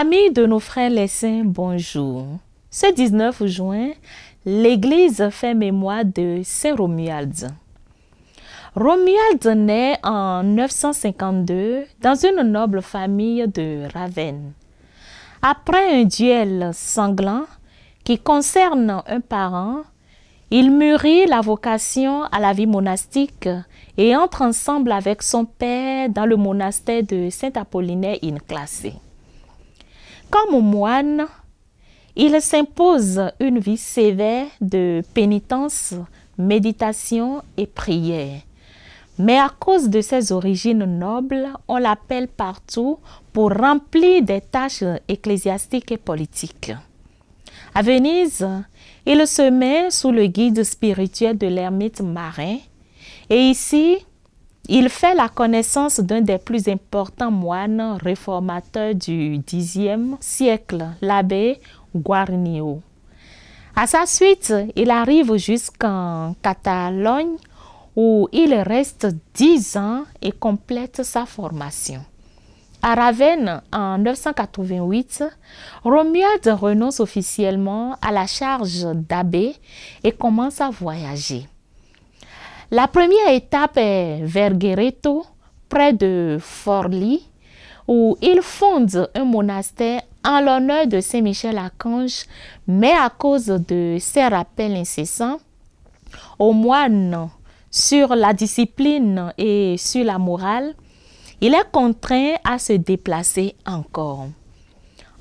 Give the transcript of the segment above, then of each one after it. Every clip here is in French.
Amis de nos frères les saints, bonjour. Ce 19 juin, l'Église fait mémoire de Saint Romuald. Romuald naît en 952 dans une noble famille de Ravenne. Après un duel sanglant qui concerne un parent, il mûrit la vocation à la vie monastique et entre ensemble avec son père dans le monastère de Saint-Apollinaire in Classe. Comme moine, il s'impose une vie sévère de pénitence, méditation et prière. Mais à cause de ses origines nobles, on l'appelle partout pour remplir des tâches ecclésiastiques et politiques. À Venise, il se met sous le guide spirituel de l'ermite Marin et ici, il fait la connaissance d'un des plus importants moines réformateurs du Xe siècle, l'abbé Guarniò. À sa suite, il arrive jusqu'en Catalogne où il reste 10 ans et complète sa formation. À Ravenne, en 988, Romuald renonce officiellement à la charge d'abbé et commence à voyager. La première étape est Verghereto, près de Forlì, où il fonde un monastère en l'honneur de Saint Michel Archange, mais à cause de ses rappels incessants aux moines sur la discipline et sur la morale, il est contraint à se déplacer encore.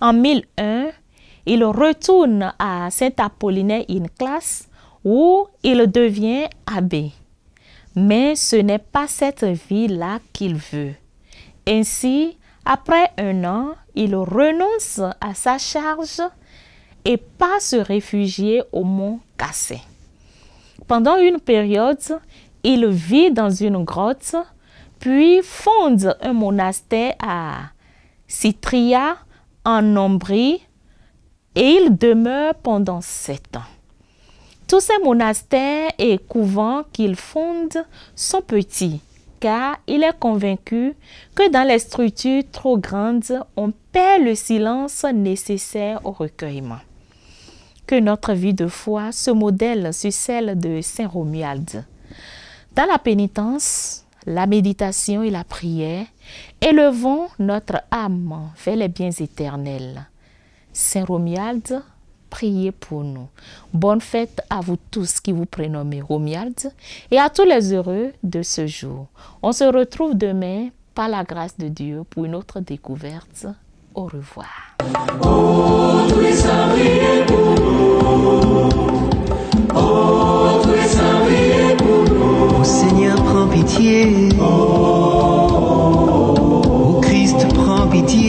En 1001, il retourne à Saint-Apollinaire in Classe où il devient abbé. Mais ce n'est pas cette vie-là qu'il veut. Ainsi, après un an, il renonce à sa charge et part se réfugier au mont Cassin. Pendant une période, il vit dans une grotte, puis fonde un monastère à Citria, en Ombrie, et il demeure pendant 7 ans. Tous ces monastères et couvents qu'il fonde sont petits, car il est convaincu que dans les structures trop grandes, on perd le silence nécessaire au recueillement. Que notre vie de foi se modèle sur celle de Saint Romuald. Dans la pénitence, la méditation et la prière, élevons notre âme vers les biens éternels. Saint Romuald, priez pour nous. Bonne fête à vous tous qui vous prénommez Romuald et à tous les heureux de ce jour. On se retrouve demain par la grâce de Dieu pour une autre découverte. Au revoir. Oh, Seigneur, prends pitié. Oh, Christ, prends pitié.